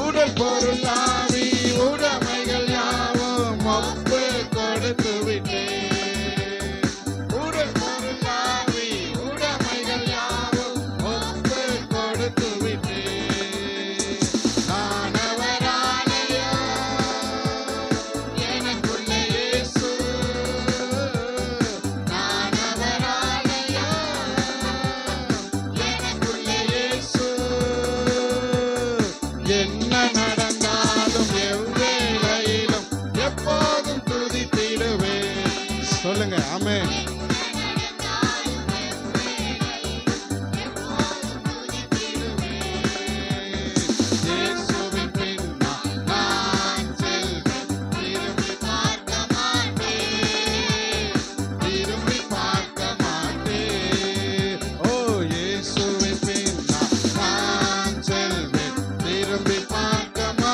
உடல் பொருள் ஆவி உடைமைகள் யாவும் ஒப்பு கொடுத்து விட்டேன். உடல் பொருள் ஆவி உடைமைகள் யாவும் ஒப்பு கொடுத்து விட்டேன். ஆனவராலயா எனக்குள்ள இயேசு, ஆனவராலயா எனக்குள்ள இயேசு. என்ன நடந்தாலும் எவ்வேளையிலும் எப்போதும் துதித்திடுவேன். சொல்லுங்க ஆமென். இயேசுவின் பின்னால் நான் செல்வேன். திரும்பி பார்க்க மாட்டேன். திரும்பி பார்க்க மாட்டேன். ஓ இயேசுவின் பின்னால் நான் செல்வேன். திரும்பி பார்க்க மாட்டேன்.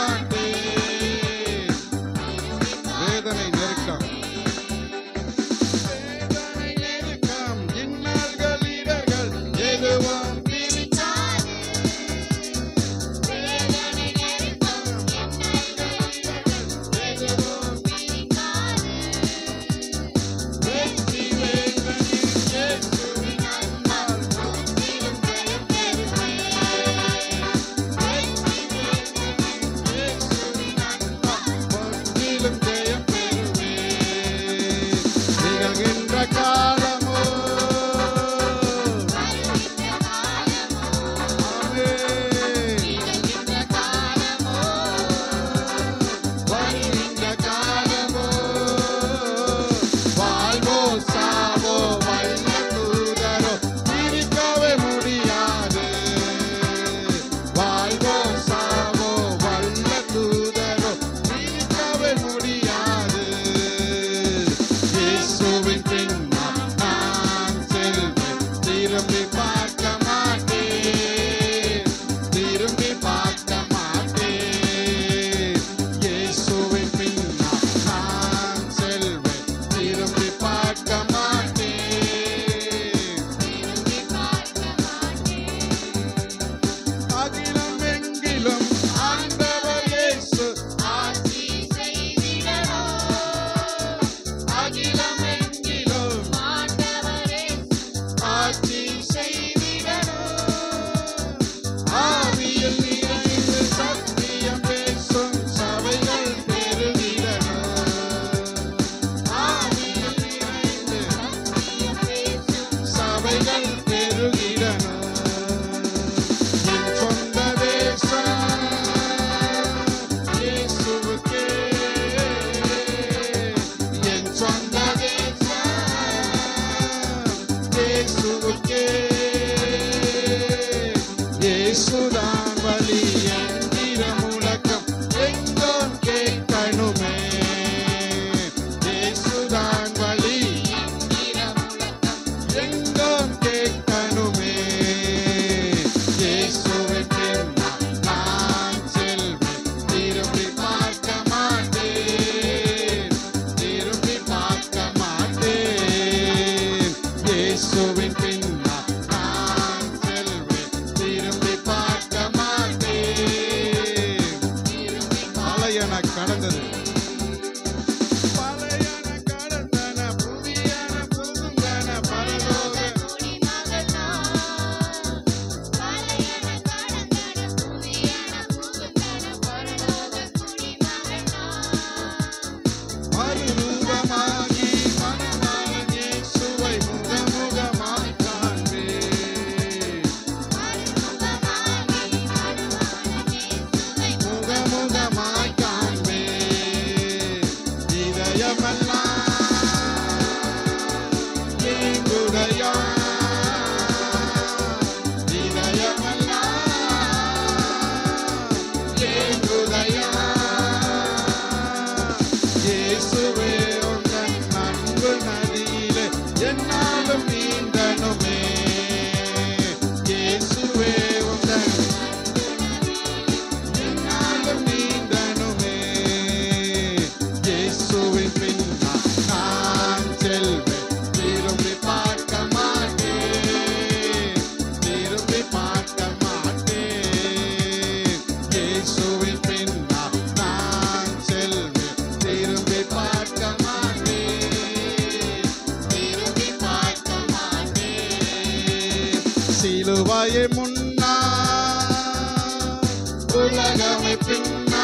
அமைப்பின்னா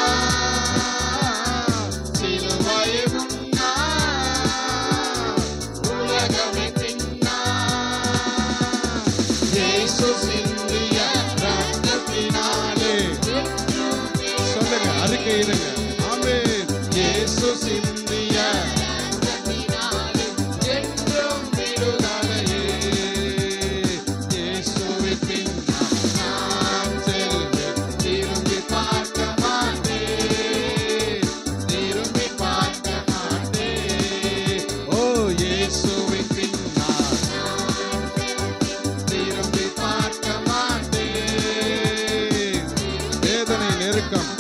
சிலுவையை முன்னா உலகமே பின்னா இயேசு சிந்திய ரத்தத்தினாலே சொல்லுங்க அறிக்கையிடுங்க ஆமென் இயேசு சிந்திய ரத்தத்தினாலே என்றும் விடுதலையே இயேசுவின் பின்னால் நான் செல்வேன் திரும்பி பார்க்க மாட்டேன் திரும்பி பார்க்க மாட்டேன் ஓ இயேசுவின் பின்னால் திரும்பி பார்க்க மாட்டேன் வேதனை நெருக்கம்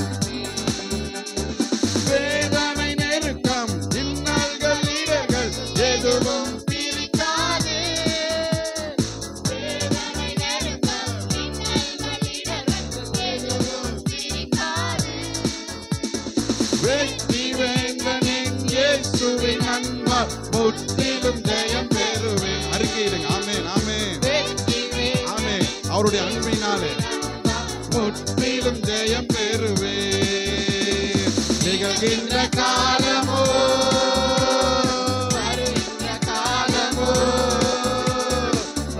இன்னல்கள் இடர்கள் எதுவும் பிரிக்காதே வெற்றி வேந்தனின் இயேசுவின் அன்பால் முற்றிலும் ஜெயம் பெறுவேன் அறிக்கையிடுங்க ஆமென் ஆமென் ஆமென் அவருடைய அன்பினாலே முற்றிலும் ஜெயம் பெறுவேன் நிகழ்கின்ற காலமோ வருகின்ற காலமோ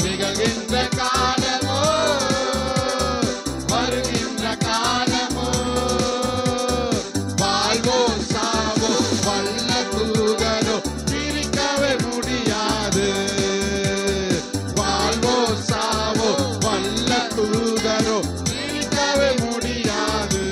நிகழ்கின்ற காலமோ வருகின்ற காலமோ வாழ்வோ சாவோ வல்ல தூதரோ பிரிக்கவே முடியாது வாழ்வோ சாவோ வல்ல தூதரோ பிரிக்கவே முடியாது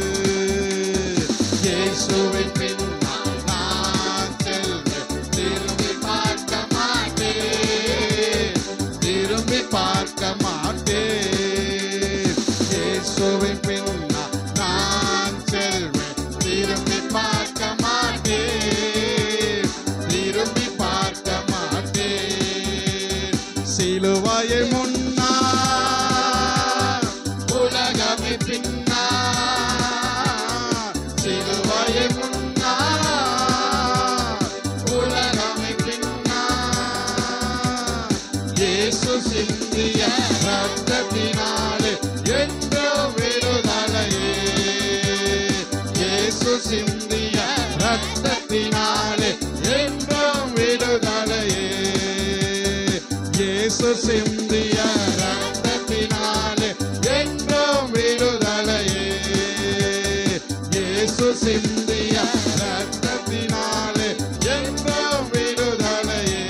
இயேசுவின் பின்னால் நான் செல்வேன் திரும்பி பார்க்க மாட்டேன் திரும்பி பார்க்க மாட்டேன் இயேசுவின் பின்னால் நான் செல்வேன் திரும்பி பார்க்க மாட்டேன் திரும்பி பார்க்க மாட்டேன் சிலுவையை முன்னா உலகமே பின்னா சிலுவையை முன்னா உலகமே பின்னா இயேசு சிந்திய ரத்தத்தினாலே என்றோ விடுதலையே இயேசு சிந்திய ரத்தத்தினாலே என்றோ விடுதலையே இயேசு சிந்திய ரத்தத்தினாலே என்றோ விடுதலையே இயேசு சிந்திய ரத்தத்தினாலே என்றோ விடுதலையே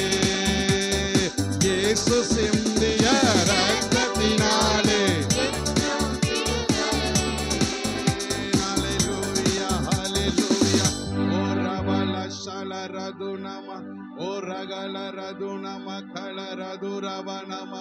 இயேசு சிந்திய ரத்தத்தினாலே ஹalleluya ஹalleluya ஓ ரபல ஷலரதுனம ஓ ரகலரதுனம கலரதுரவனம